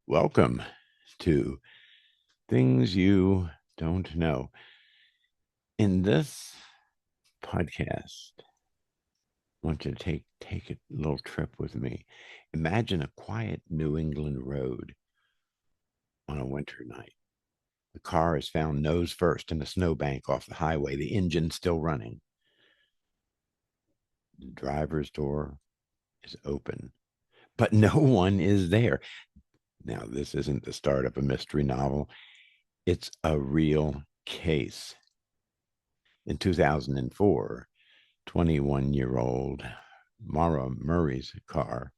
Welcome to Things You Don't Know. In this podcast, I want you to take a little trip with me. Imagine a quiet New England road on a winter night. The car is found nose first in a snowbank off the highway, the engine still running. The driver's door is open, but no one is there. Now, this isn't the start of a mystery novel. It's a real case. In 2004, 21-year-old Mara Murray's car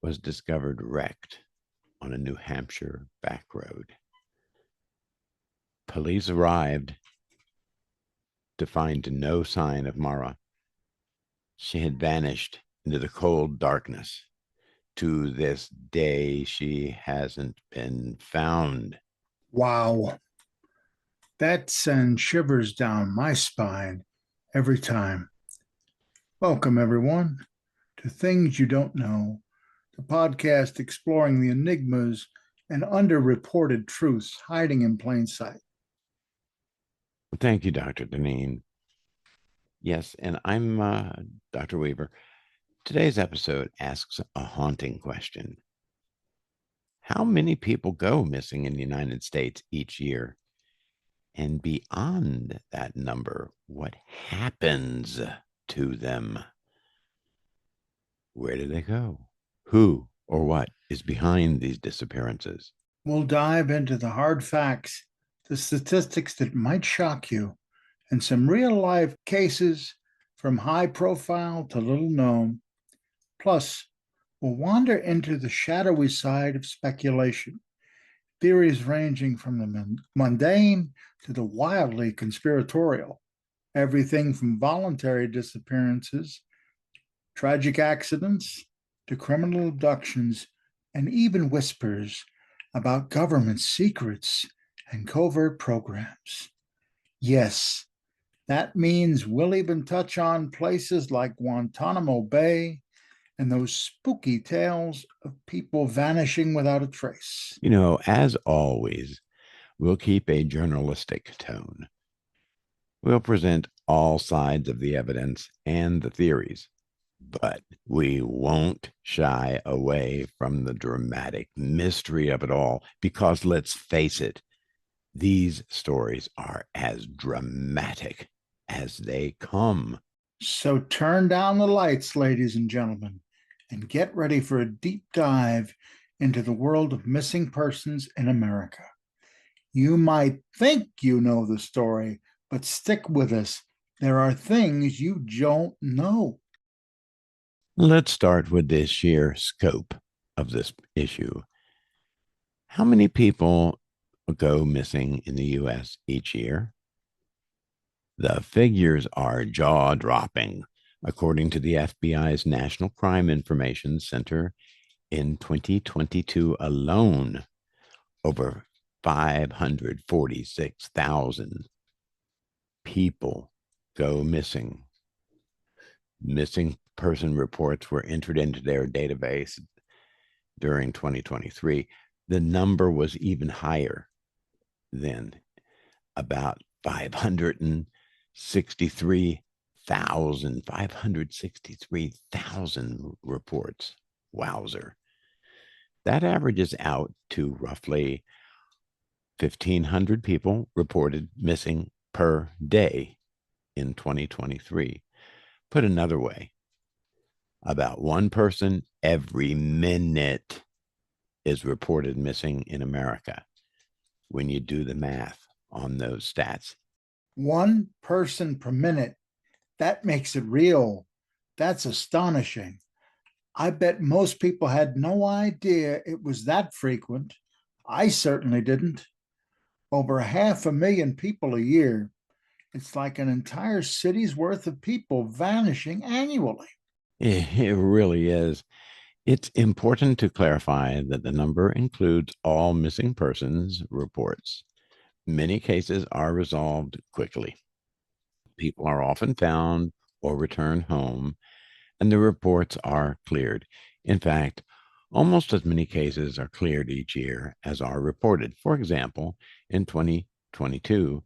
was discovered wrecked on a New Hampshire back road. Police arrived to find no sign of Mara. She had vanished into the cold darkness. To this day, she hasn't been found. Wow, that sends shivers down my spine every time. Welcome, everyone, to Things You Don't Know, the podcast exploring the enigmas and underreported truths hiding in plain sight. Thank you, Dr. Deneen. Yes, and I'm Dr. Weaver. Today's episode asks a haunting question. How many people go missing in the United States each year? And beyond that number, what happens to them? Where do they go? Who or what is behind these disappearances? We'll dive into the hard facts, the statistics that might shock you, and some real life cases from high profile to little known. Plus, we'll wander into the shadowy side of speculation, theories ranging from the mundane to the wildly conspiratorial. Everything from voluntary disappearances, tragic accidents, to criminal abductions, and even whispers about government secrets and covert programs. Yes, that means we'll even touch on places like Guantanamo Bay and those spooky tales of people vanishing without a trace. As always, we'll keep a journalistic tone. We'll present all sides of the evidence and the theories, but we won't shy away from the dramatic mystery of it all because let's face it, these stories are as dramatic as they come. So turn down the lights, ladies and gentlemen, and get ready for a deep dive into the world of missing persons in America. You might think you know the story, but stick with us. There are things you don't know. Let's start with the sheer scope of this issue. How many people go missing in the U.S. each year? The figures are jaw-dropping. According to the FBI's National Crime Information Center, in 2022 alone, over 546,000 people go missing. Missing person reports were entered into their database during 2023. The number was even higher then, about 563,000 reports. Wowzer. That averages out to roughly 1,500 people reported missing per day in 2023. Put another way, about one person every minute is reported missing in America when you do the math on those stats. One person per minute. That makes it real. That's astonishing. I bet most people had no idea it was that frequent. I certainly didn't. Over 500,000 people a year. It's like an entire city's worth of people vanishing annually. It really is. It's important to clarify that the number includes all missing persons reports. Many cases are resolved quickly. People are often found or returned home, and the reports are cleared. In fact, Almost as many cases are cleared each year as are reported. For example, in 2022,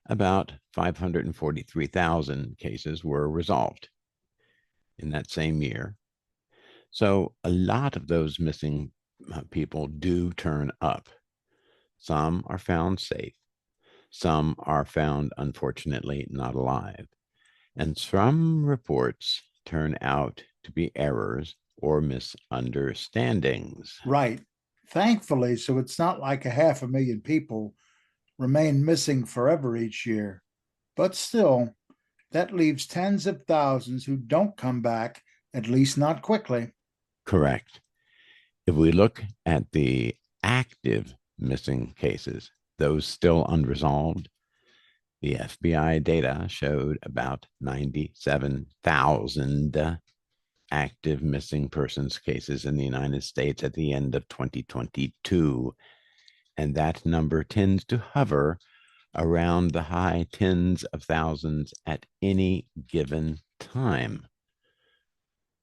about 543,000 cases were resolved in that same year. So a lot of those missing people do turn up. Some are found safe. Some are found, unfortunately, not alive. And some reports turn out to be errors or misunderstandings. Right. Thankfully, so it's not like 500,000 people remain missing forever each year. But still, that leaves tens of thousands who don't come back, at least not quickly. Correct. If we look at the active missing cases, those still unresolved, the FBI data showed about 97,000 active missing persons cases in the United States at the end of 2022. And that number tends to hover around the high tens of thousands at any given time.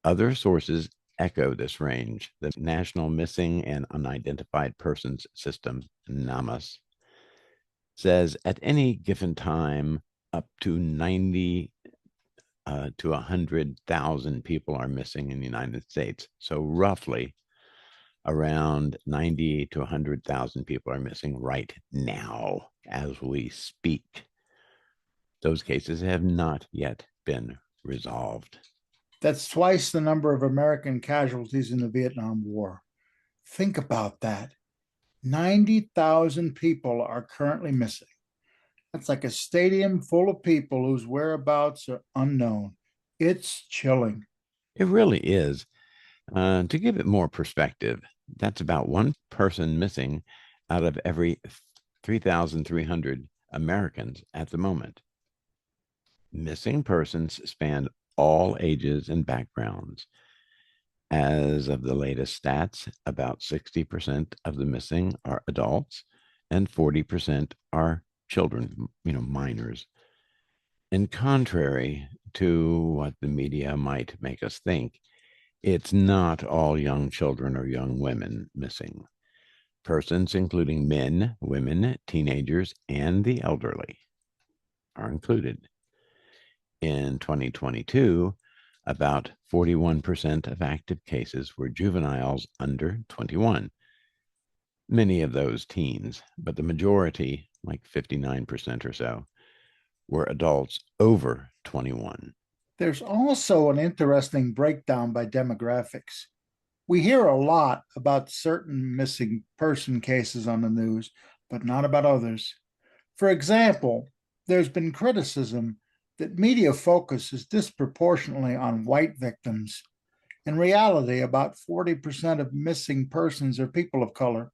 Other sources echo this range. The National Missing and Unidentified Persons System, NAMUS, says at any given time, up to 90 to 100,000 people are missing in the United States. So roughly around 90 to 100,000 people are missing right now as we speak. Those cases have not yet been resolved. That's twice the number of American casualties in the Vietnam War. Think about that. 90,000 people are currently missing. That's like a stadium full of people whose whereabouts are unknown. It's chilling. It really is. To give it more perspective, that's about one person missing out of every 3,300 Americans at the moment. Missing persons span all ages and backgrounds. As of the latest stats, about 60% of the missing are adults and 40% are children, minors. And contrary to what the media might make us think, it's not all young children or young women missing. Persons including men, women, teenagers, and the elderly are included. In 2022, about 41% of active cases were juveniles under 21. Many of those teens, but the majority, like 59% or so, were adults over 21. There's also an interesting breakdown by demographics. We hear a lot about certain missing person cases on the news, but not about others. For example, there's been criticism that media focuses disproportionately on white victims. In reality, about 40% of missing persons are people of color,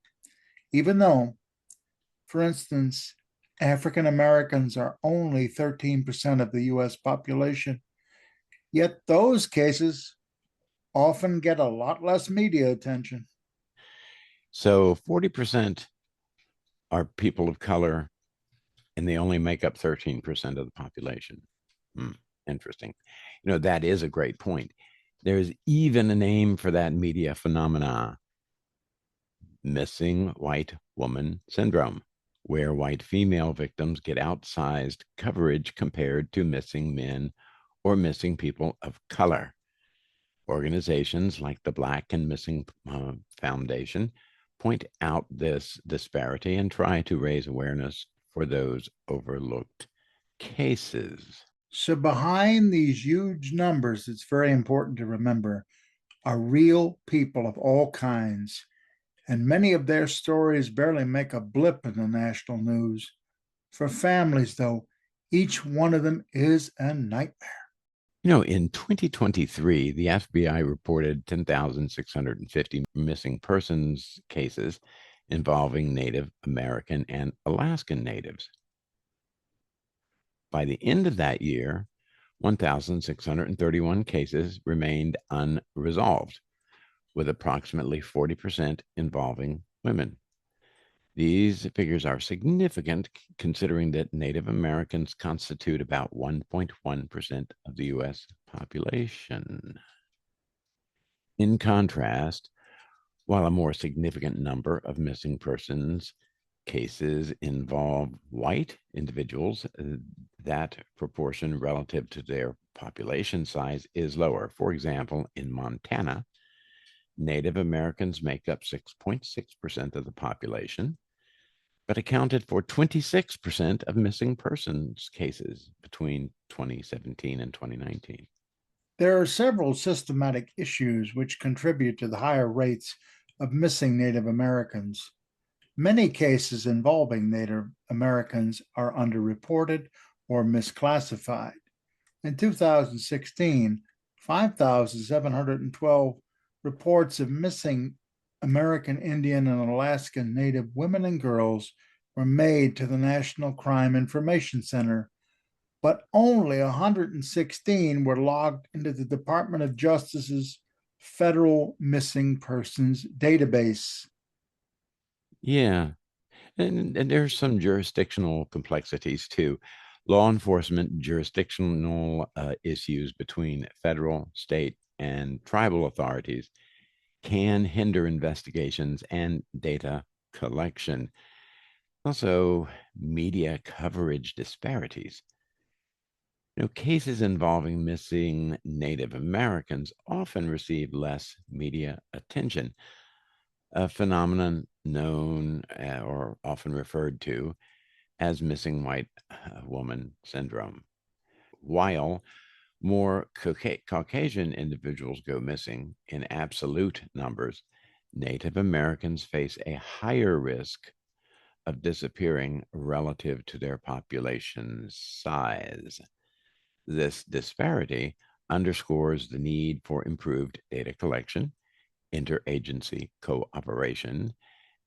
even though, for instance, African Americans are only 13% of the US population. Yet those cases often get a lot less media attention. So 40% are people of color, and they only make up 13% of the population. Interesting. That is a great point. There's even a name for that media phenomena: missing white woman syndrome, where white female victims get outsized coverage compared to missing men or missing people of color. Organizations like the Black and Missing Foundation point out this disparity and try to raise awareness for those overlooked cases. So, behind these huge numbers, it's very important to remember are real people of all kinds, and many of their stories barely make a blip in the national news. For families, though, each one of them is a nightmare. In 2023, the FBI reported 10,650 missing persons cases involving Native American and Alaskan natives. By the end of that year, 1,631 cases remained unresolved, with approximately 40% involving women. These figures are significant considering that Native Americans constitute about 1.1% of the US population. In contrast, while a more significant number of missing persons cases involve white individuals, that proportion relative to their population size is lower. For example, in Montana, Native Americans make up 6.6% of the population, but accounted for 26% of missing persons cases between 2017 and 2019. There are several systematic issues which contribute to the higher rates of missing Native Americans. Many cases involving Native Americans are underreported or misclassified. In 2016, 5,712 reports of missing American Indian and Alaskan Native women and girls were made to the National Crime Information Center, but only 116 were logged into the Department of Justice's Federal Missing Persons Database. Yeah, and there's some jurisdictional complexities too. Law enforcement jurisdictional issues between federal, state, and tribal authorities can hinder investigations and data collection. Also, media coverage disparities. Cases involving missing Native Americans often receive less media attention, a phenomenon known or often referred to as missing white woman syndrome. While more Caucasian individuals go missing in absolute numbers, Native Americans face a higher risk of disappearing relative to their population size. This disparity underscores the need for improved data collection, interagency cooperation,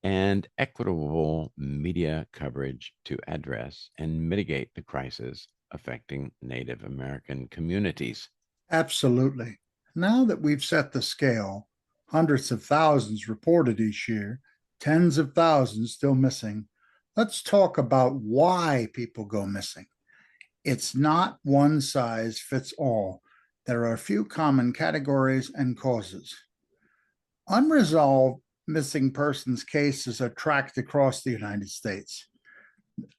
and equitable media coverage to address and mitigate the crisis affecting Native American communities. Absolutely. Now that we've set the scale, hundreds of thousands reported each year, tens of thousands still missing, let's talk about why people go missing. It's not one size fits all. There are a few common categories and causes. Unresolved missing persons cases are tracked across the United States.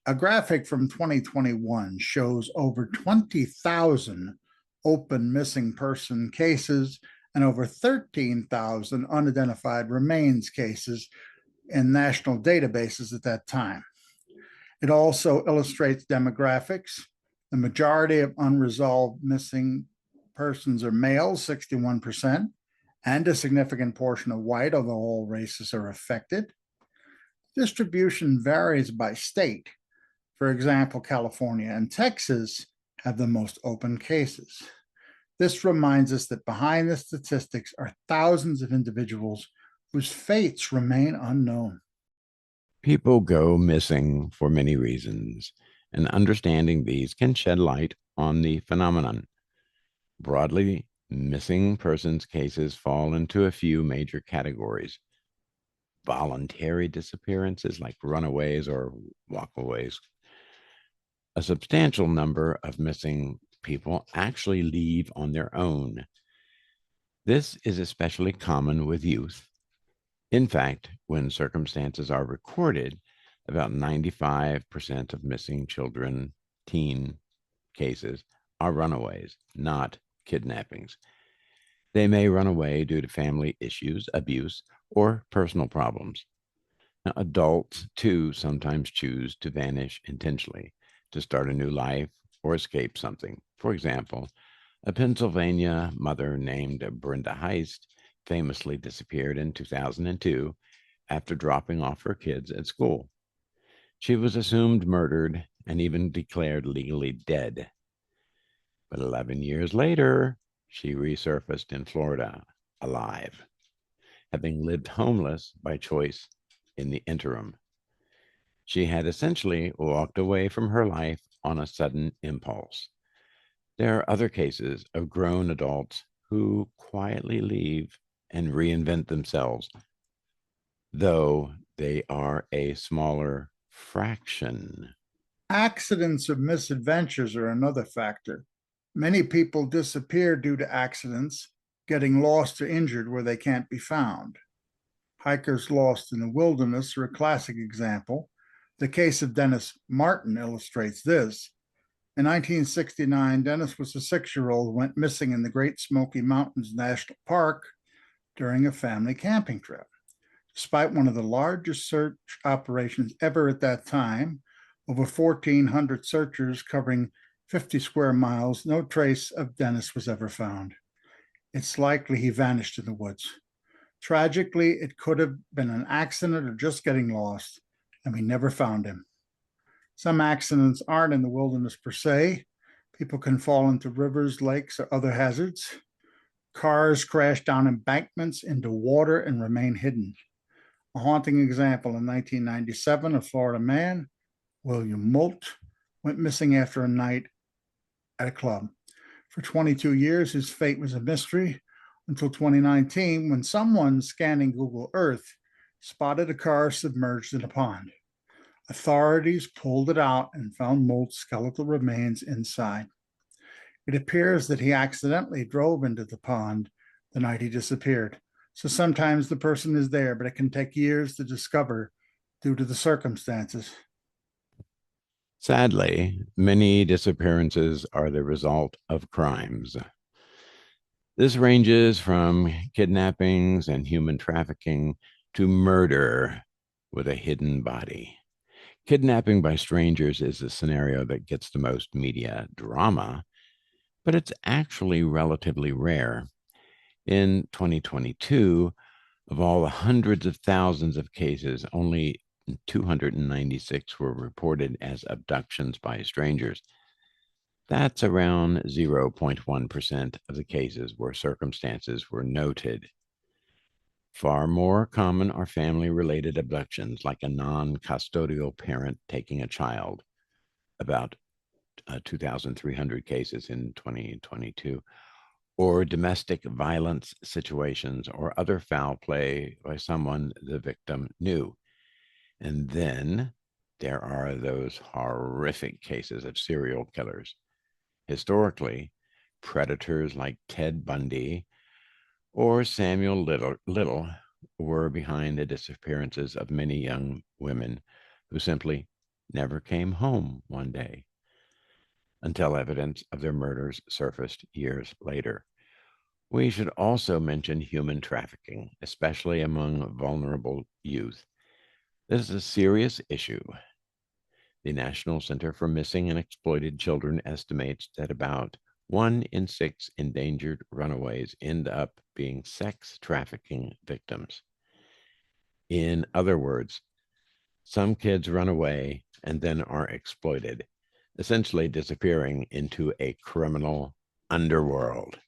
A graphic from 2021 shows over 20,000 open missing person cases and over 13,000 unidentified remains cases in national databases at that time. It also illustrates demographics. The majority of unresolved missing persons are males, 61%, and a significant portion of white, although all races are affected. Distribution varies by state. For example, California and Texas have the most open cases. This reminds us that behind the statistics are thousands of individuals whose fates remain unknown. People go missing for many reasons, and understanding these can shed light on the phenomenon. Broadly, missing persons cases fall into a few major categories: voluntary disappearances like runaways or walkaways. A substantial number of missing people actually leave on their own. This is especially common with youth. In fact, when circumstances are recorded, about 95% of missing children, teen cases, are runaways, not kidnappings. They may run away due to family issues, abuse, or personal problems. Now, adults, too, sometimes choose to vanish intentionally to start a new life or escape something. For example, a Pennsylvania mother named Brenda Heist famously disappeared in 2002 after dropping off her kids at school. She was assumed murdered and even declared legally dead. But 11 years later, she resurfaced in Florida, alive, having lived homeless by choice in the interim. She had essentially walked away from her life on a sudden impulse. There are other cases of grown adults who quietly leave and reinvent themselves, though they are a smaller fraction. Accidents or misadventures are another factor. Many people disappear due to accidents, getting lost or injured where they can't be found. Hikers lost in the wilderness are a classic example. The case of Dennis Martin illustrates this. In 1969, Dennis was a 6-year-old who went missing in the Great Smoky Mountains National Park during a family camping trip. Despite one of the largest search operations ever at that time, over 1,400 searchers covering 50 square miles, no trace of Dennis was ever found. It's likely he vanished in the woods. Tragically, it could have been an accident or just getting lost, and we never found him. Some accidents aren't in the wilderness per se. People can fall into rivers, lakes, or other hazards. Cars crash down embankments into water and remain hidden. A haunting example: in 1997, a Florida man, William Moult, went missing after a night at a club. For 22 years, his fate was a mystery until 2019, when someone scanning Google Earth spotted a car submerged in a pond. Authorities pulled it out and found Moult's skeletal remains inside. It appears that he accidentally drove into the pond the night he disappeared. So sometimes the person is there, but it can take years to discover due to the circumstances. Sadly, many disappearances are the result of crimes. This ranges from kidnappings and human trafficking to murder with a hidden body. Kidnapping by strangers is the scenario that gets the most media drama, but it's actually relatively rare. In 2022, of all the hundreds of thousands of cases, only 296 were reported as abductions by strangers. That's around 0.1% of the cases where circumstances were noted. Far more common are family-related abductions, like a non-custodial parent taking a child, about 2,300 cases in 2022, or domestic violence situations or other foul play by someone the victim knew. And then there are those horrific cases of serial killers. Historically, predators like Ted Bundy or Samuel Little were behind the disappearances of many young women who simply never came home one day until evidence of their murders surfaced years later. We should also mention human trafficking, especially among vulnerable youth. This is a serious issue. The National Center for Missing and Exploited Children estimates that about 1 in 6 endangered runaways end up being sex trafficking victims. In other words, some kids run away and then are exploited, essentially disappearing into a criminal underworld.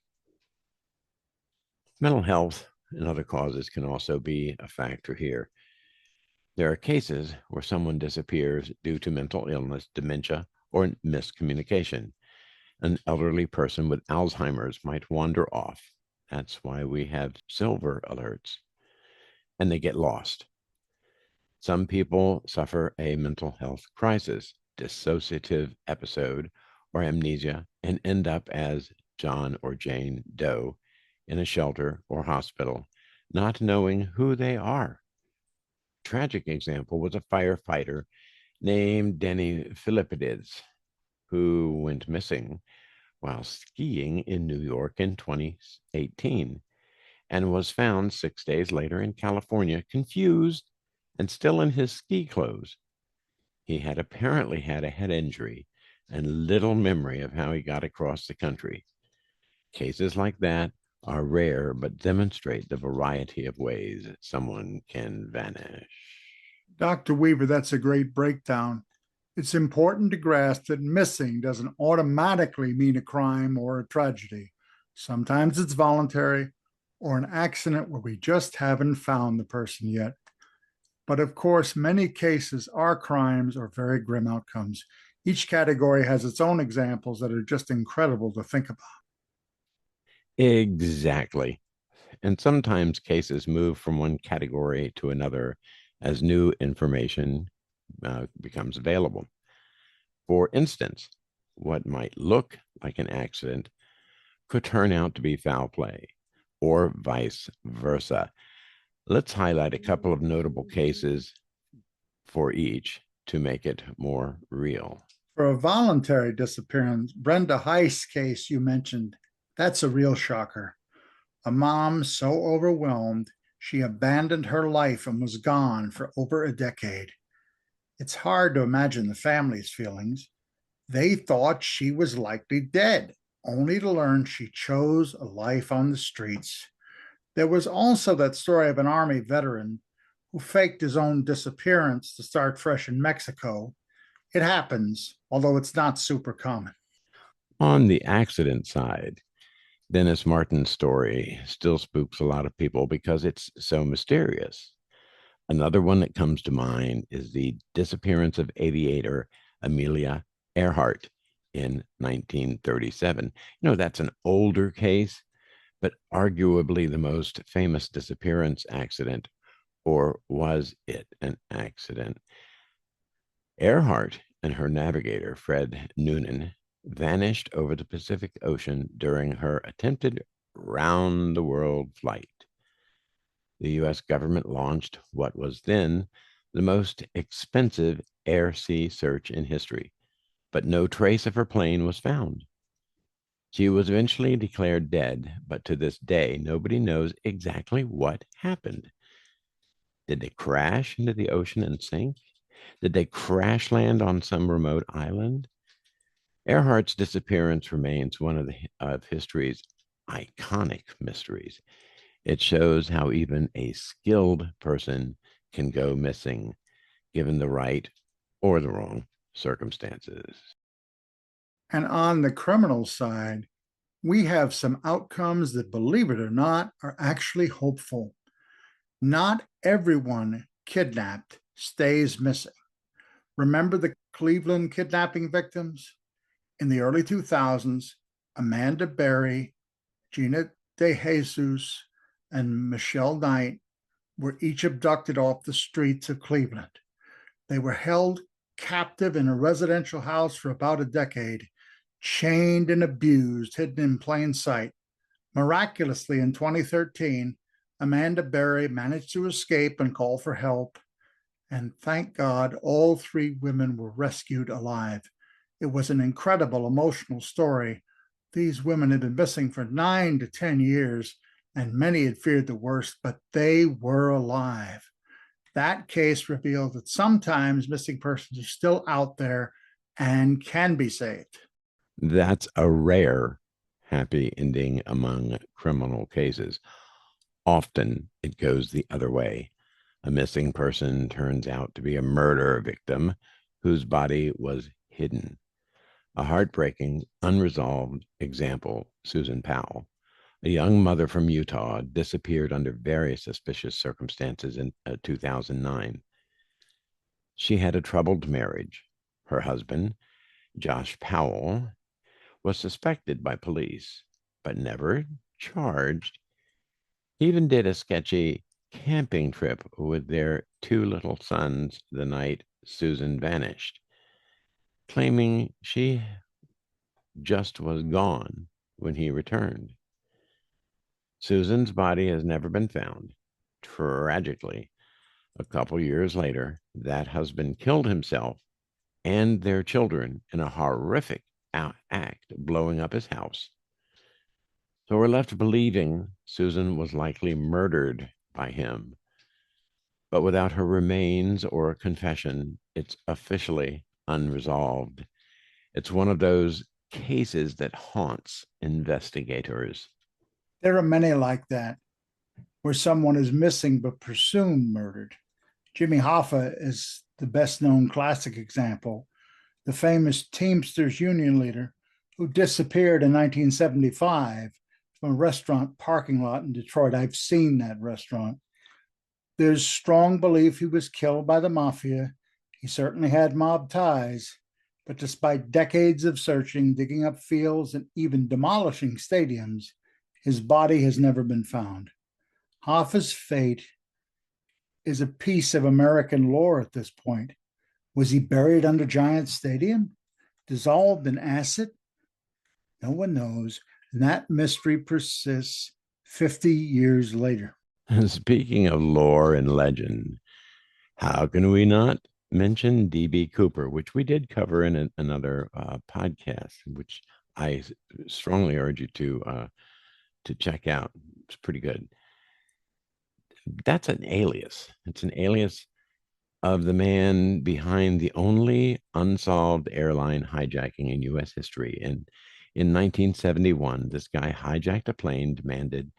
Mental health and other causes can also be a factor here. There are cases where someone disappears due to mental illness, dementia, or miscommunication. An elderly person with Alzheimer's might wander off. That's why we have silver alerts, and they get lost. Some people suffer a mental health crisis, dissociative episode, or amnesia, and end up as John or Jane Doe in a shelter or hospital, not knowing who they are. Tragic example was a firefighter named Denny Philippides, who went missing while skiing in New York in 2018 and was found 6 days later in California, confused and still in his ski clothes. He had apparently had a head injury and little memory of how he got across the country. Cases like that are rare, but demonstrate the variety of ways someone can vanish. Dr. Weaver, that's a great breakdown. It's important to grasp that missing doesn't automatically mean a crime or a tragedy. Sometimes it's voluntary or an accident where we just haven't found the person yet. But of course, many cases are crimes or very grim outcomes. Each category has its own examples that are just incredible to think about. Exactly. And sometimes cases move from one category to another as new information becomes available. For instance, what might look like an accident could turn out to be foul play, or vice versa. Let's highlight a couple of notable cases for each to make it more real. For a voluntary disappearance, Brenda Heist's case you mentioned, that's a real shocker. A mom so overwhelmed, she abandoned her life and was gone for over a decade. It's hard to imagine the family's feelings. They thought she was likely dead, only to learn she chose a life on the streets. There was also that story of an Army veteran who faked his own disappearance to start fresh in Mexico. It happens, although it's not super common. On the accident side, Dennis Martin's story still spooks a lot of people because it's so mysterious. Another one that comes to mind is the disappearance of aviator Amelia Earhart in 1937. That's an older case, but arguably the most famous disappearance accident, or was it an accident? Earhart and her navigator, Fred Noonan, vanished over the Pacific Ocean during her attempted round the world flight. The US government launched what was then the most expensive air sea search in history, but no trace of her plane was found. She was eventually declared dead, but to this day, nobody knows exactly what happened. Did they crash into the ocean and sink? Did they crash land on some remote island? Earhart's disappearance remains one of history's iconic mysteries. It shows how even a skilled person can go missing given the right or the wrong circumstances. And on the criminal side, we have some outcomes that, believe it or not, are actually hopeful. Not everyone kidnapped stays missing. Remember the Cleveland kidnapping victims? In the early 2000s, Amanda Berry, Gina De Jesus, and Michelle Knight were each abducted off the streets of Cleveland. They were held captive in a residential house for about a decade, chained and abused, hidden in plain sight. Miraculously, in 2013, Amanda Berry managed to escape and call for help. And thank God, all three women were rescued alive. It was an incredible emotional story. These women had been missing for 9 to 10 years, and many had feared the worst, but they were alive. That case revealed that sometimes missing persons are still out there and can be saved. That's a rare happy ending among criminal cases. Often it goes the other way. A missing person turns out to be a murder victim whose body was hidden. A heartbreaking, unresolved example, Susan Powell, a young mother from Utah, disappeared under very suspicious circumstances in 2009. She had a troubled marriage. Her husband, Josh Powell, was suspected by police, but never charged. He even did a sketchy camping trip with their two little sons the night Susan vanished, claiming she just was gone when he returned. Susan's body has never been found. Tragically, a couple years later, that husband killed himself and their children in a horrific act, blowing up his house. So we're left believing Susan was likely murdered by him. But without her remains or a confession, it's officially unresolved. It's one of those cases that haunts investigators. There are many like that, where someone is missing but presumed murdered. Jimmy Hoffa is the best known classic example, the famous Teamsters Union leader who disappeared in 1975 from a restaurant parking lot in Detroit. I've seen that restaurant. There's strong belief he was killed by the mafia. He certainly had mob ties, but despite decades of searching, digging up fields, and even demolishing stadiums, his body has never been found. Hoffa's fate is a piece of American lore at this point. Was he buried under Giant Stadium? Dissolved in acid? No one knows, and that mystery persists 50 years later. Speaking of lore and legend, how can we not mention DB Cooper, which we did cover in another podcast, which I strongly urge you to check out. It's pretty good. That's an alias. It's an alias of the man behind the only unsolved airline hijacking in U.S. history. And in 1971, this guy hijacked a plane, demanded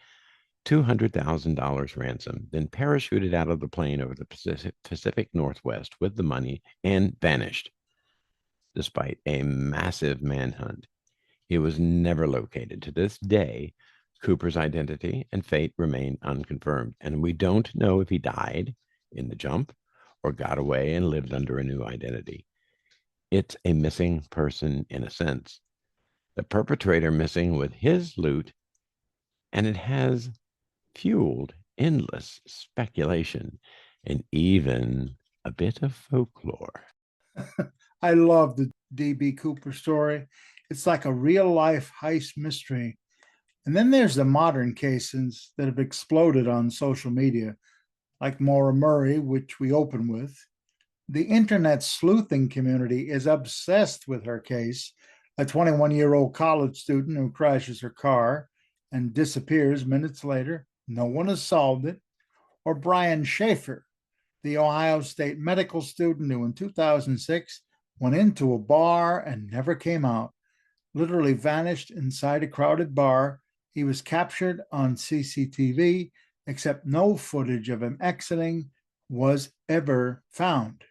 $200,000 ransom, then parachuted out of the plane over the Pacific Northwest with the money and vanished. Despite a massive manhunt, he was never located. To this day, Cooper's identity and fate remain unconfirmed, and we don't know if he died in the jump or got away and lived under a new identity. It's a missing person in a sense. The perpetrator missing with his loot, and it has fueled endless speculation and even a bit of folklore. I love the DB Cooper story. It's like a real life heist mystery. And then there's the modern cases that have exploded on social media, like Maura Murray, which we open with. The internet sleuthing community is obsessed with her case, a 21-year-old college student who crashes her car and disappears minutes later. No one has solved it. Or Brian Schaefer, the Ohio State medical student who in 2006 went into a bar and never came out, literally vanished inside a crowded bar. He was captured on CCTV, except no footage of him exiting was ever found.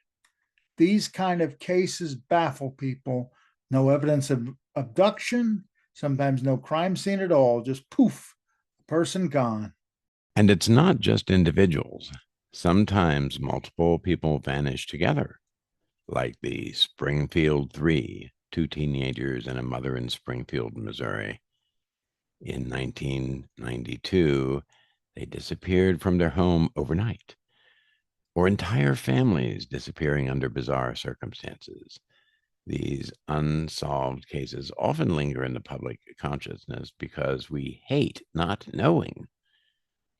These kind of cases baffle people. No evidence of abduction, sometimes no crime scene at all, just poof, person gone. And it's not just individuals. Sometimes multiple people vanish together, like the Springfield Three, two teenagers and a mother in Springfield, Missouri. In 1992, they disappeared from their home overnight, or entire families disappearing under bizarre circumstances. These unsolved cases often linger in the public consciousness because we hate not knowing.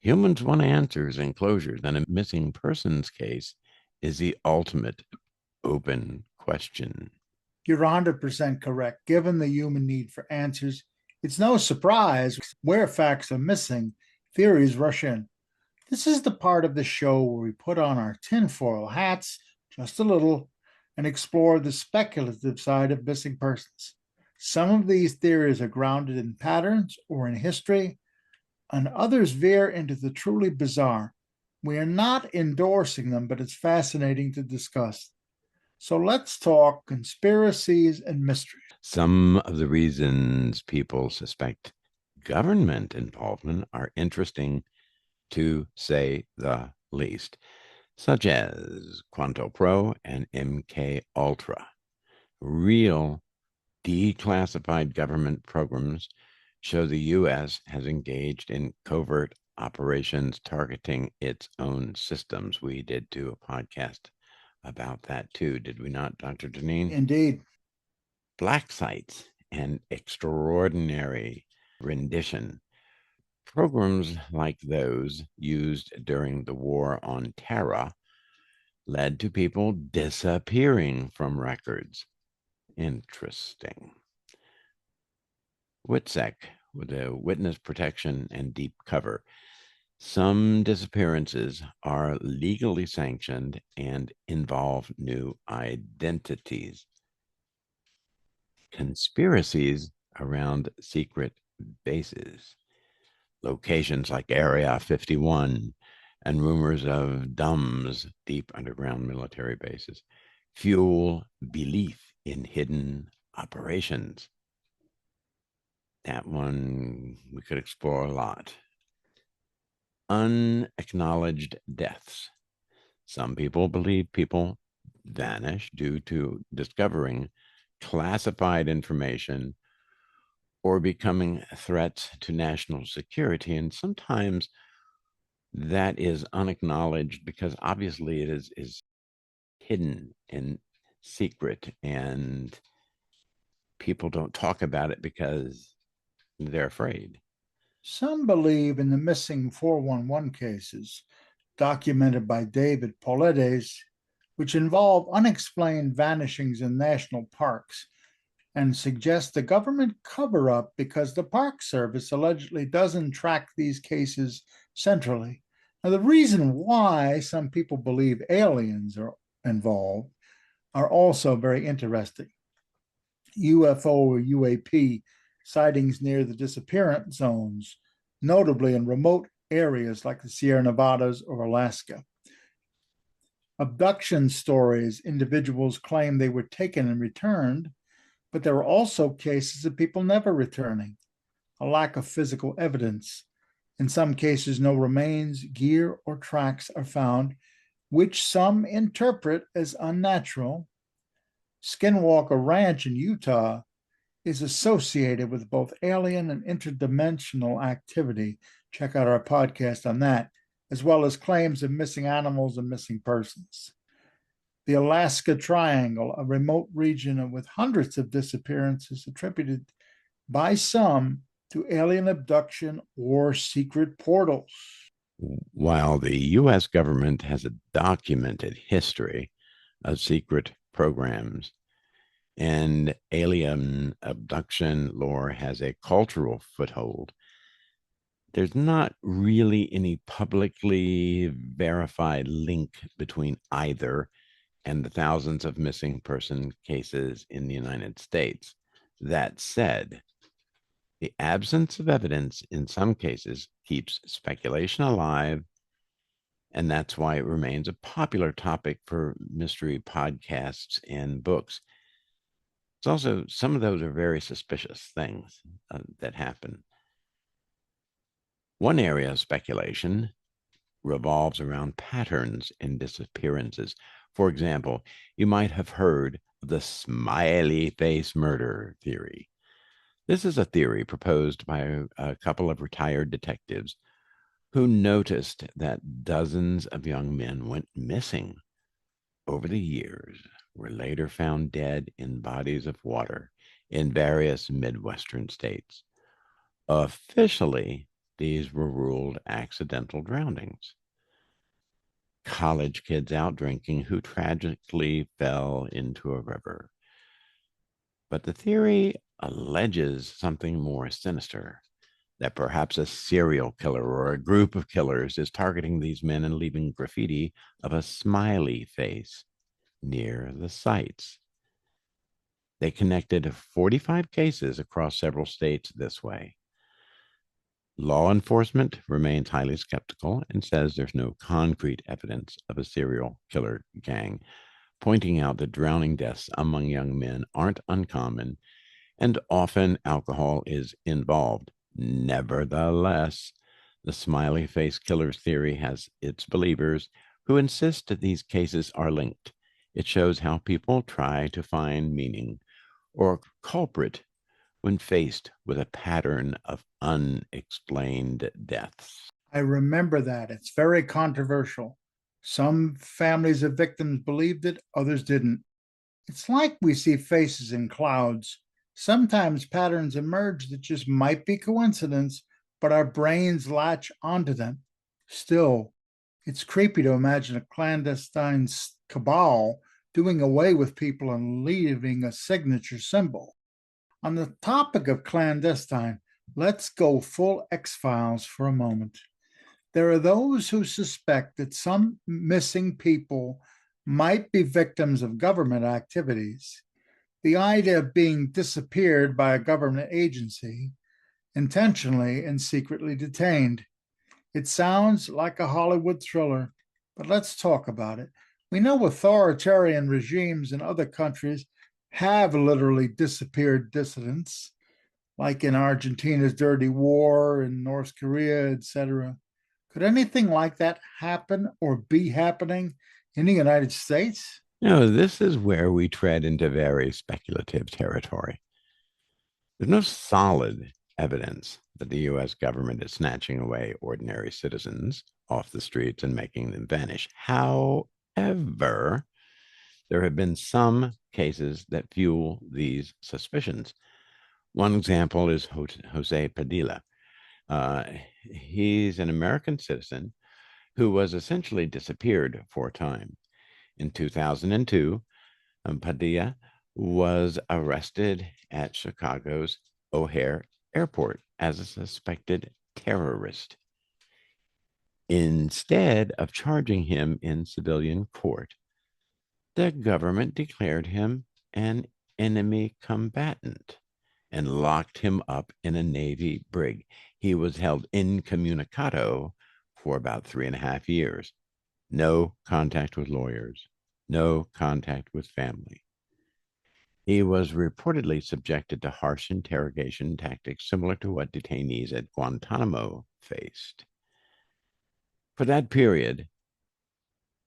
Humans want answers and closures, and a missing persons case is the ultimate open question. You're 100% correct. Given the human need for answers, it's no surprise where facts are missing, theories rush in. This is the part of the show where we put on our tinfoil hats just a little and explore the speculative side of missing persons. Some of these theories are grounded in patterns or in history, and others veer into the truly bizarre. We are not endorsing them, but it's fascinating to discuss. So let's talk conspiracies and mysteries. Some of the reasons people suspect government involvement are interesting, to say the least, such as Quanto Pro and MK Ultra. Real declassified government programs show the U.S. has engaged in covert operations targeting its own systems. We did do a podcast about that too, did we not, Dr. Deneen? Indeed. Black sites and extraordinary rendition. Programs like those used during the War on Terror led to people disappearing from records. Interesting. Witsec, with a witness protection and deep cover. Some disappearances are legally sanctioned and involve new identities. Conspiracies around secret bases, locations like Area 51, and rumors of DUMBs, deep underground military bases, fuel belief in hidden operations. That one we could explore a lot. Unacknowledged deaths. Some people believe people vanish due to discovering classified information or becoming threats to national security. And sometimes that is unacknowledged because obviously it is hidden and secret, and people don't talk about it because they're afraid. Some believe in the missing 411 cases documented by David Paulides, which involve unexplained vanishings in national parks and suggest the government cover up because the Park Service allegedly doesn't track these cases centrally. Now, the reason why some people believe aliens are involved are also very interesting. UFO or UAP sightings near the disappearance zones, notably in remote areas like the Sierra Nevadas or Alaska. Abduction stories, individuals claim they were taken and returned, but there are also cases of people never returning, a lack of physical evidence. In some cases, no remains, gear, or tracks are found, which some interpret as unnatural. Skinwalker Ranch in Utah is associated with both alien and interdimensional activity. Check out our podcast on that, as well as claims of missing animals and missing persons. The Alaska Triangle, a remote region with hundreds of disappearances attributed by some to alien abduction or secret portals. While the U.S. government has a documented history of secret programs, and alien abduction lore has a cultural foothold, there's not really any publicly verified link between either and the thousands of missing person cases in the United States. That said, the absence of evidence in some cases keeps speculation alive, and that's why it remains a popular topic for mystery podcasts and books. It's also, some of those are very suspicious things that happen. One area of speculation revolves around patterns in disappearances. For example, you might have heard of the smiley face murder theory. This is a theory proposed by a couple of retired detectives who noticed that dozens of young men went missing over the years, were later found dead in bodies of water in various Midwestern states. Officially, these were ruled accidental drownings. College kids out drinking who tragically fell into a river. But the theory alleges something more sinister, that perhaps a serial killer or a group of killers is targeting these men and leaving graffiti of a smiley face near the sites. They connected 45 cases across several states this way. Law enforcement remains highly skeptical and says there's no concrete evidence of a serial killer gang, pointing out that drowning deaths among young men aren't uncommon and often alcohol is involved. Nevertheless, the smiley face killers theory has its believers who insist that these cases are linked. It shows how people try to find meaning or culprit when faced with a pattern of unexplained deaths. I remember that. It's very controversial. Some families of victims believed it, others didn't. It's like we see faces in clouds. Sometimes patterns emerge that just might be coincidence, but our brains latch onto them. Still, it's creepy to imagine a clandestine cabal doing away with people and leaving a signature symbol. On the topic of clandestine, let's go full X Files for a moment. There are those who suspect that some missing people might be victims of government activities. The idea of being disappeared by a government agency, intentionally and secretly detained. It sounds like a Hollywood thriller, but let's talk about it. We know authoritarian regimes in other countries have literally disappeared dissidents, like in Argentina's dirty war, in North Korea, etc. Could anything like that happen or be happening in the United States? This is where we tread into very speculative territory. There's no solid evidence that the US government is snatching away ordinary citizens off the streets and making them vanish. However, there have been some cases that fuel these suspicions. One example is Jose Padilla, Uh, he's an American citizen who was essentially disappeared for a time. In 2002, Padilla was arrested at Chicago's O'Hare Airport as a suspected terrorist. Instead of charging him in civilian court, the government declared him an enemy combatant and locked him up in a Navy brig. He was held incommunicado for about 3.5 years. No contact with lawyers, no contact with family. He was reportedly subjected to harsh interrogation tactics similar to what detainees at Guantanamo faced. For that period,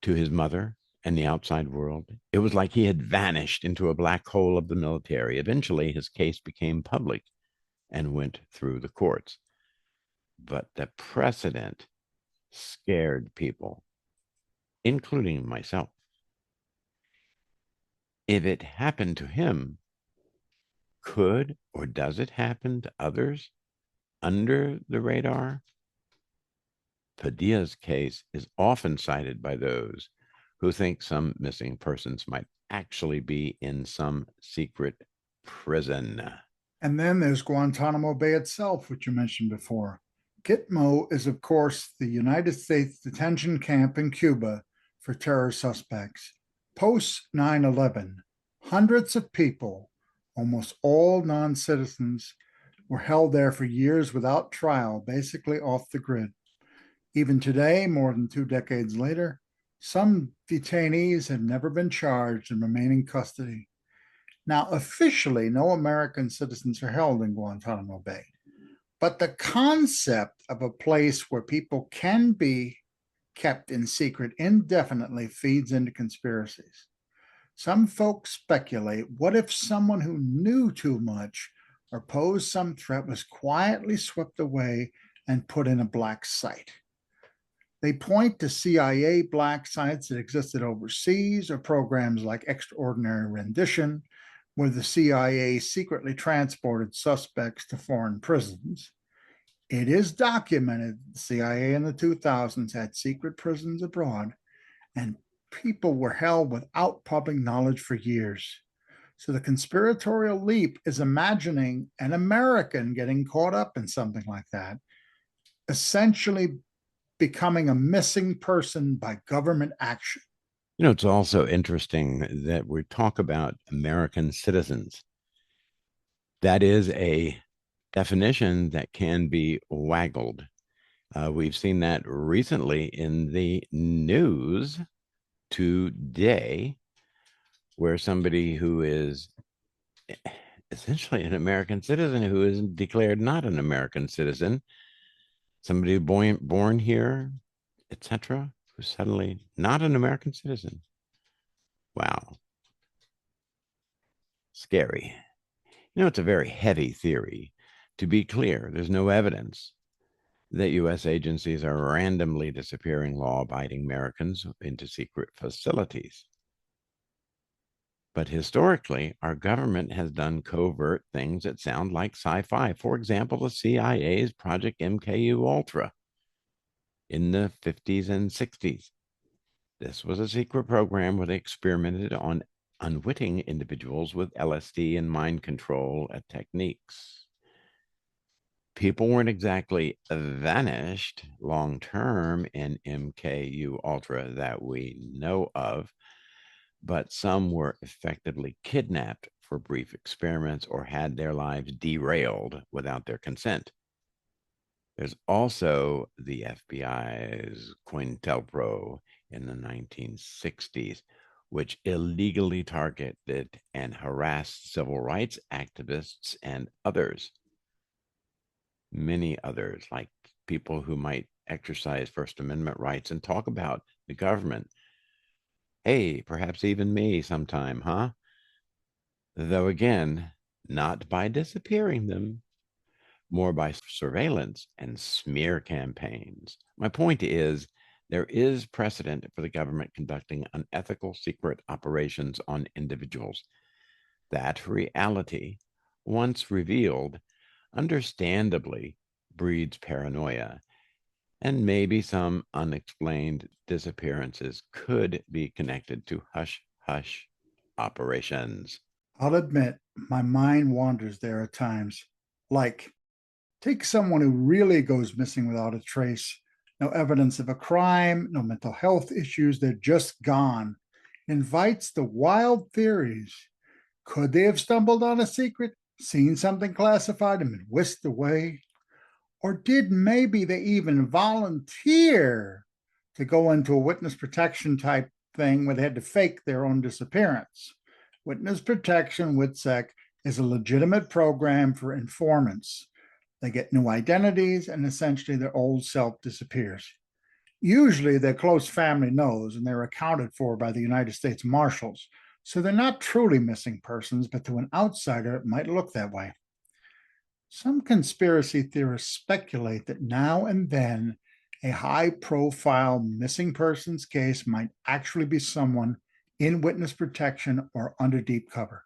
to his mother and the outside world, it was like he had vanished into a black hole of the military. Eventually, his case became public and went through the courts. But the precedent scared people, including myself. If it happened to him, could or does it happen to others under the radar? Padilla's case is often cited by those who think some missing persons might actually be in some secret prison. And then there's Guantanamo Bay itself, which you mentioned before. Gitmo is, of course, the United States detention camp in Cuba for terror suspects. Post 9/11, hundreds of people, almost all non citizens, were held there for years without trial, basically off the grid. Even today, more than 2 decades later, some detainees have never been charged and remain in custody. Now, officially, no American citizens are held in Guantanamo Bay, but the concept of a place where people can be kept in secret indefinitely feeds into conspiracies. Some folks speculate, what if someone who knew too much or posed some threat was quietly swept away and put in a black site? They point to CIA black sites that existed overseas or programs like Extraordinary Rendition, where the CIA secretly transported suspects to foreign prisons. It is documented the CIA in the 2000s had secret prisons abroad, and people were held without public knowledge for years. So the conspiratorial leap is imagining an American getting caught up in something like that, essentially becoming a missing person by government action. It's also interesting that we talk about American citizens. That is a definition that can be waggled. We've seen that recently in the news today, where somebody who is essentially an American citizen who is declared not an American citizen, somebody born here, etc., who's suddenly not an American citizen. Wow, scary. It's a very heavy theory. To be clear, there's no evidence that U.S. agencies are randomly disappearing law abiding Americans into secret facilities. But historically, our government has done covert things that sound like sci fi. For example, the CIA's Project MKU Ultra in the 50s and 60s. This was a secret program where they experimented on unwitting individuals with LSD and mind control techniques. People weren't exactly vanished long term in MKU Ultra that we know of, but some were effectively kidnapped for brief experiments or had their lives derailed without their consent. There's also the FBI's COINTELPRO in the 1960s, which illegally targeted and harassed civil rights activists and others, many others, like people who might exercise First Amendment rights and talk about the government. Hey, perhaps even me sometime, huh? Though again, not by disappearing them, more by surveillance and smear campaigns. My point is, there is precedent for the government conducting unethical secret operations on individuals. That reality, once revealed, understandably breeds paranoia, and maybe some unexplained disappearances could be connected to hush hush operations. I'll admit, my mind wanders there at times. Like, take someone who really goes missing without a trace. No evidence of a crime, no mental health issues, they're just gone. Invites the wild theories. Could they have stumbled on a secret, seen something classified, and been whisked away? Or did maybe they even volunteer to go into a witness protection type thing where they had to fake their own disappearance? Witness protection, Witsec, is a legitimate program for informants. They get new identities and essentially their old self disappears. Usually their close family knows and they're accounted for by the United States Marshals. So they're not truly missing persons, but to an outsider, it might look that way. Some conspiracy theorists speculate that now and then a high profile missing persons case might actually be someone in witness protection or under deep cover.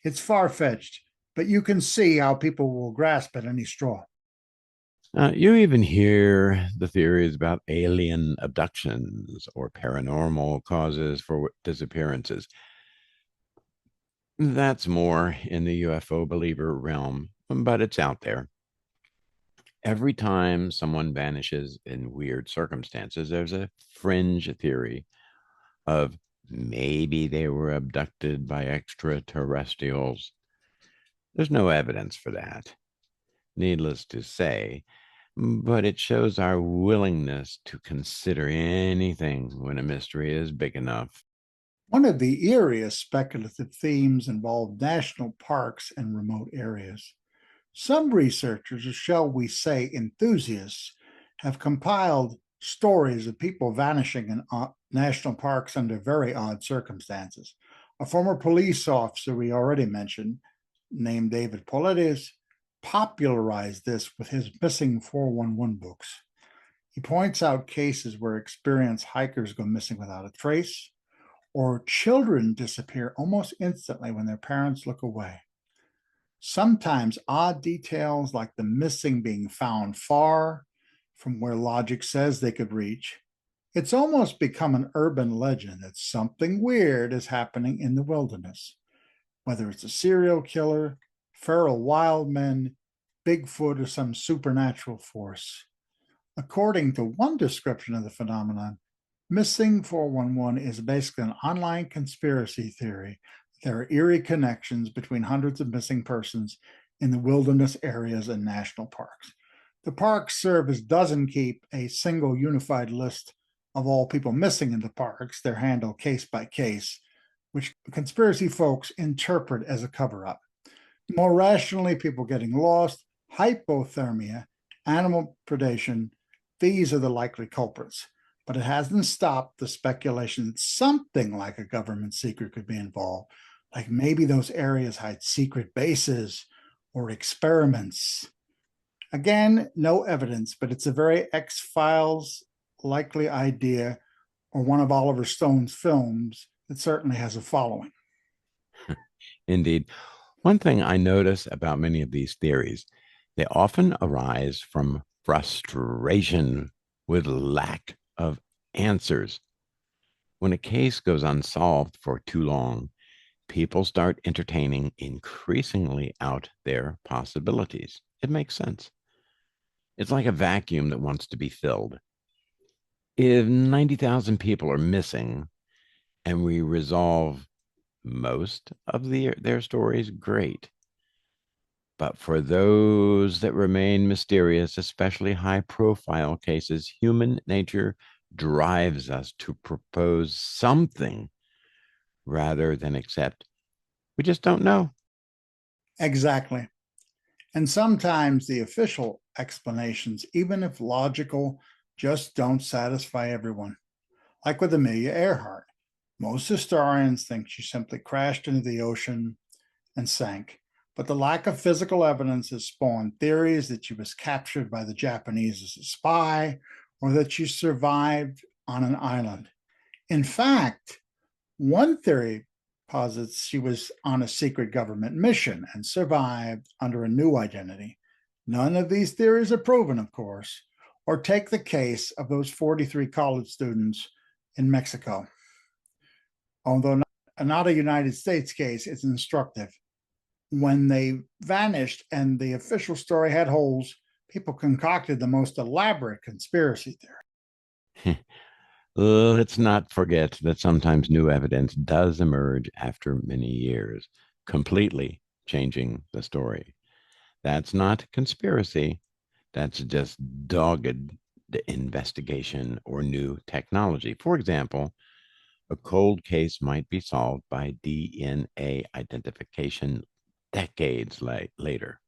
It's far fetched, but you can see how people will grasp at any straw. You even hear the theories about alien abductions or paranormal causes for disappearances. That's more in the UFO believer realm, but it's out there. Every time someone vanishes in weird circumstances, there's a fringe theory of maybe they were abducted by extraterrestrials. There's no evidence for that, needless to say, but it shows our willingness to consider anything when a mystery is big enough. One of the eeriest speculative themes involved national parks and remote areas. Some researchers, or shall we say enthusiasts, have compiled stories of people vanishing in national parks under very odd circumstances. A former police officer we already mentioned, named David Paulides, popularized this with his missing 411 books. He points out cases where experienced hikers go missing without a trace, or children disappear almost instantly when their parents look away. Sometimes odd details like the missing being found far from where logic says they could reach. It's almost become an urban legend that something weird is happening in the wilderness, whether it's a serial killer, feral wild men, Bigfoot, or some supernatural force. According to one description of the phenomenon, Missing 411 is basically an online conspiracy theory. There are eerie connections between hundreds of missing persons in the wilderness areas and national parks. The Park Service doesn't keep a single unified list of all people missing in the parks. They're handled case by case, which conspiracy folks interpret as a cover up. More rationally, people getting lost, hypothermia, animal predation, these are the likely culprits. But it hasn't stopped the speculation that something like a government secret could be involved, like maybe those areas hide secret bases or experiments. Again, no evidence, but it's a very X-Files likely idea or one of Oliver Stone's films that certainly has a following. Indeed. One thing I notice about many of these theories, they often arise from frustration with lack of answers. When a case goes unsolved for too long, people start entertaining increasingly out there possibilities. It makes sense. It's like a vacuum that wants to be filled. If 90,000 people are missing and we resolve most of their stories, great. But for those that remain mysterious, especially high profile cases, human nature drives us to propose something rather than accept. We just don't know. Exactly. And sometimes the official explanations, even if logical, just don't satisfy everyone. Like with Amelia Earhart. Most historians think she simply crashed into the ocean and sank, but the lack of physical evidence has spawned theories that she was captured by the Japanese as a spy or that she survived on an island. In fact, one theory posits she was on a secret government mission and survived under a new identity. None of these theories are proven, of course. Or take the case of those 43 college students in Mexico. Although not a United States case, it's instructive. When they vanished and the official story had holes, people concocted the most elaborate conspiracy theory. Let's not forget that sometimes new evidence does emerge after many years, completely changing the story. That's not conspiracy. That's just dogged investigation or new technology. For example, a cold case might be solved by DNA identification decades later.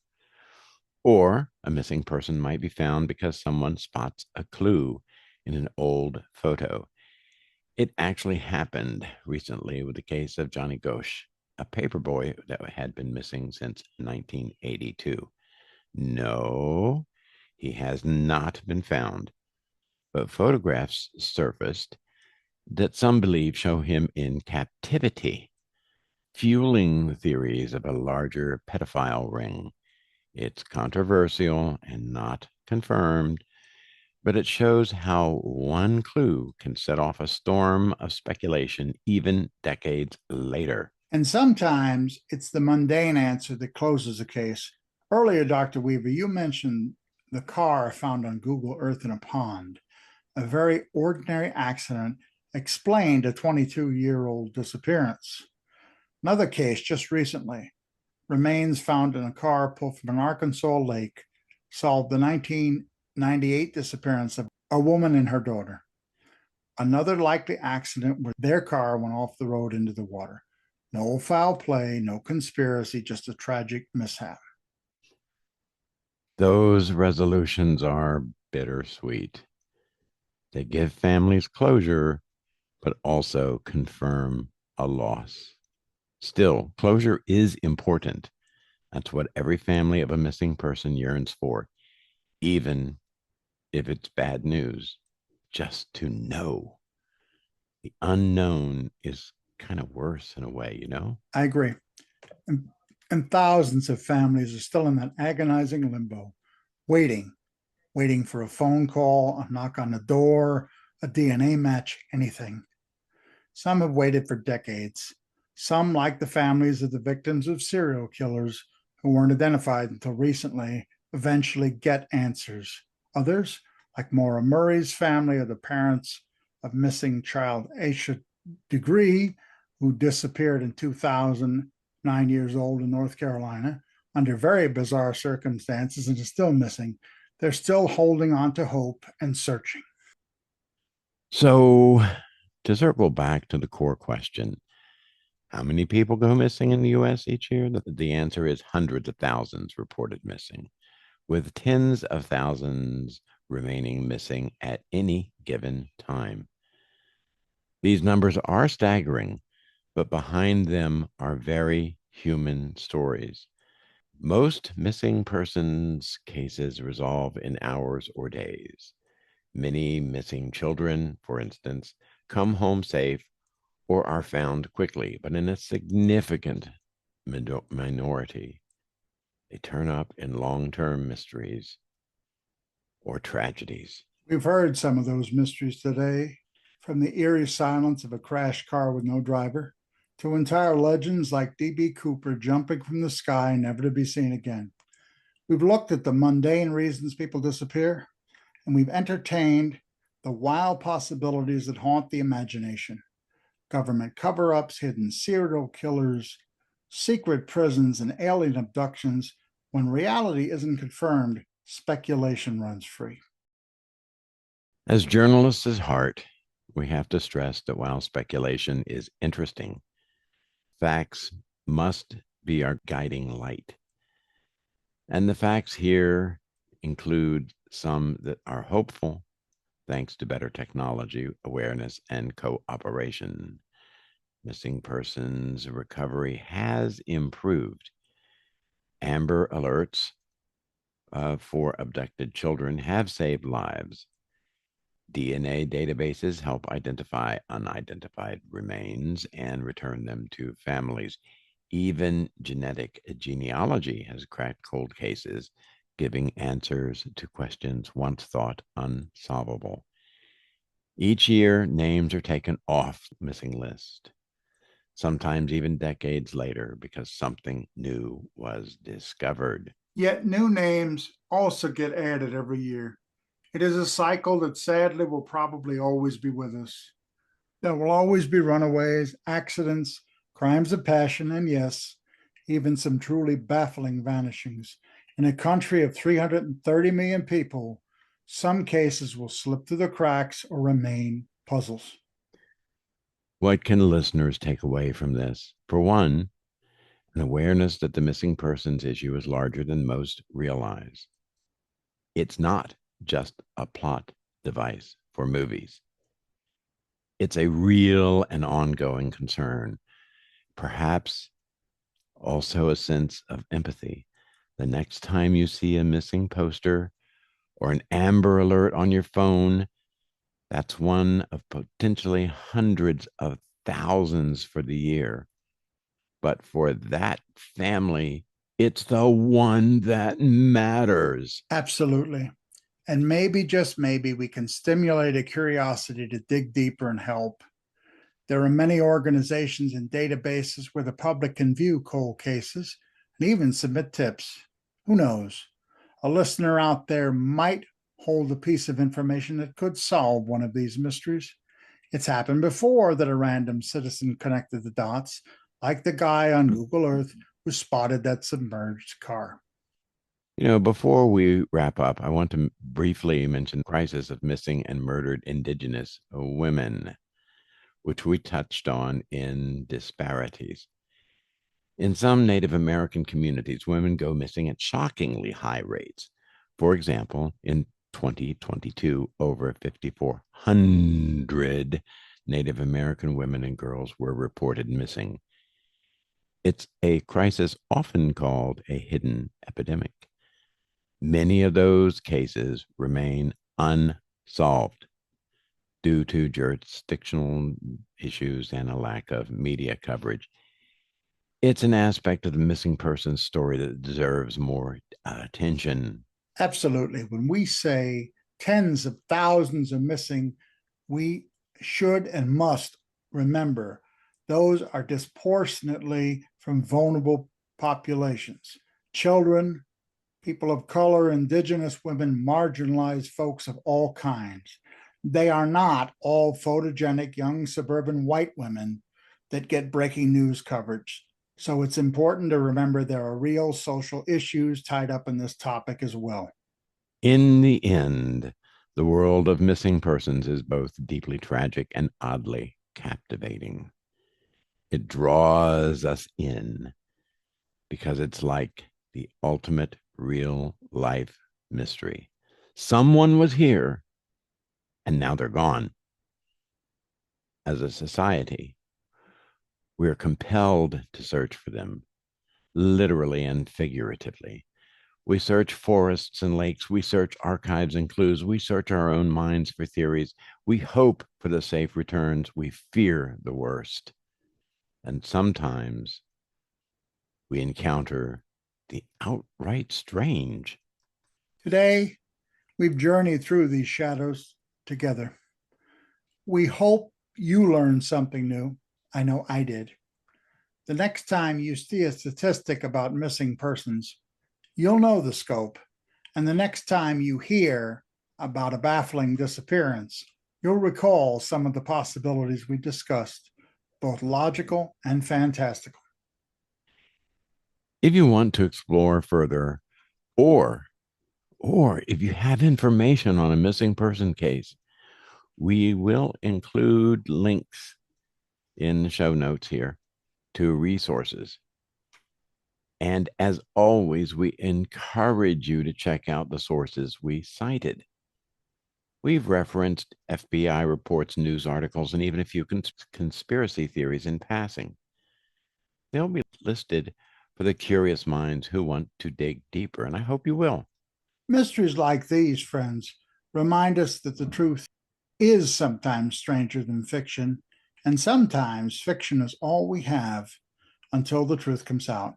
Or a missing person might be found because someone spots a clue in an old photo. It actually happened recently with the case of Johnny Ghosh, a paperboy that had been missing since 1982. No, he has not been found, but photographs surfaced that some believe show him in captivity, fueling theories of a larger pedophile ring. It's controversial and not confirmed, but it shows how one clue can set off a storm of speculation even decades later. And sometimes it's the mundane answer that closes a case. Earlier, Dr. Weaver, you mentioned the car found on Google Earth in a pond. A very ordinary accident explained a 22-year-old disappearance. Another case just recently, remains found in a car pulled from an Arkansas lake, solved the 1998 disappearance of a woman and her daughter. Another likely accident where their car went off the road into the water. No foul play, no conspiracy, just a tragic mishap. Those resolutions are bittersweet. They give families closure, but also confirm a loss. Still, closure is important. That's what every family of a missing person yearns for, even if it's bad news, just to know. The unknown is kind of worse in a way, you know? I agree. And, and thousands of families are still in that agonizing limbo, waiting, waiting for a phone call, a knock on the door, a DNA match, anything. Some have waited for decades. Some, like the families of the victims of serial killers who weren't identified until recently, eventually get answers. Others, like Maura Murray's family, are the parents of missing child Aisha Degree, who disappeared in 2000, 9 years old in North Carolina, under very bizarre circumstances and is still missing. They're still holding on to hope and searching. So, to circle back to the core question, how many people go missing in the US each year? The answer is hundreds of thousands reported missing, with tens of thousands remaining missing at any given time. These numbers are staggering, but behind them are very human stories. Most missing persons cases resolve in hours or days. Many missing children, for instance, come home safe or are found quickly, but in a significant minority, they turn up in long term mysteries or tragedies. We've heard some of those mysteries today, from the eerie silence of a crashed car with no driver to entire legends like D.B. Cooper jumping from the sky, never to be seen again. We've looked at the mundane reasons people disappear, and we've entertained the wild possibilities that haunt the imagination: government cover ups, hidden serial killers, secret prisons, and alien abductions. When reality isn't confirmed, speculation runs free. As journalists at heart, we have to stress that while speculation is interesting, facts must be our guiding light. And the facts here include some that are hopeful, thanks to better technology, awareness, and cooperation. Missing persons recovery has improved. Amber alerts for abducted children have saved lives. DNA databases help identify unidentified remains and return them to families. Even genetic genealogy has cracked cold cases, giving answers to questions once thought unsolvable. Each year, names are taken off the missing list, sometimes even decades later, because something new was discovered. Yet new names also get added every year. It is a cycle that sadly will probably always be with us. There will always be runaways, accidents, crimes of passion, and yes, even some truly baffling vanishings. In a country of 330 million people, some cases will slip through the cracks or remain puzzles. What can listeners take away from this? For one, an awareness that the missing persons issue is larger than most realize. It's not just a plot device for movies. It's a real and ongoing concern, perhaps also a sense of empathy. The next time you see a missing poster or an Amber Alert on your phone, that's one of potentially hundreds of thousands for the year. But for that family, it's the one that matters. Absolutely. And maybe, just maybe, we can stimulate a curiosity to dig deeper and help. There are many organizations and databases where the public can view cold cases and even submit tips. Who knows? A listener out there might hold a piece of information that could solve one of these mysteries. It's happened before that a random citizen connected the dots, like the guy on Google Earth who spotted that submerged car. Before we wrap up, I want to briefly mention the crisis of missing and murdered Indigenous women, which we touched on in Disparities. In some Native American communities, women go missing at shockingly high rates. For example, in 2022, over 5,400 Native American women and girls were reported missing. It's a crisis often called a hidden epidemic. Many of those cases remain unsolved due to jurisdictional issues and a lack of media coverage. It's an aspect of the missing person story that deserves more attention. Absolutely. When we say tens of thousands are missing, we should and must remember those are disproportionately from vulnerable populations: children, people of color, indigenous women, marginalized folks of all kinds. They are not all photogenic young suburban white women that get breaking news coverage. So it's important to remember there are real social issues tied up in this topic as well. In the end, the world of missing persons is both deeply tragic and oddly captivating. It draws us in because it's like the ultimate real life mystery. Someone was here and now they're gone. As a society, we're compelled to search for them, literally and figuratively. We search forests and lakes. We search archives and clues. We search our own minds for theories. We hope for the safe returns. We fear the worst. And sometimes we encounter the outright strange. Today, we've journeyed through these shadows together. We hope you learned something new. I know I did. The next time you see a statistic about missing persons, you'll know the scope. And the next time you hear about a baffling disappearance, you'll recall some of the possibilities we discussed, both logical and fantastical. If you want to explore further, or if you have information on a missing person case, we will include links in the show notes here to resources. And as always, we encourage you to check out the sources we cited. We've referenced FBI reports, news articles, and even a few conspiracy theories in passing. They'll be listed for the curious minds who want to dig deeper, and I hope you will. Mysteries like these, friends, remind us that the truth is sometimes stranger than fiction, and sometimes fiction is all we have until the truth comes out.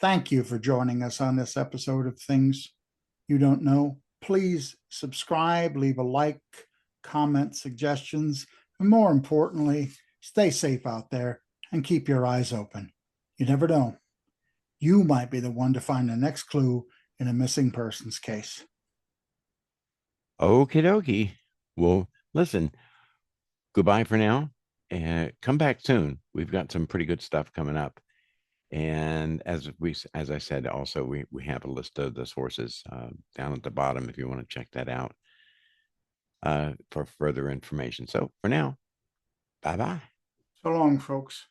Thank you for joining us on this episode of Things you don't know, please subscribe, leave a like, comment, suggestions, and more importantly, stay safe out there and keep your eyes open. You never know. You might be the one to find the next clue in a missing persons case. Okie dokie. Well, listen, goodbye for now and come back soon. We've got some pretty good stuff coming up. And as I said, also we have a list of the sources down at the bottom if you want to check that out for further information. So for now, bye bye. So long, folks.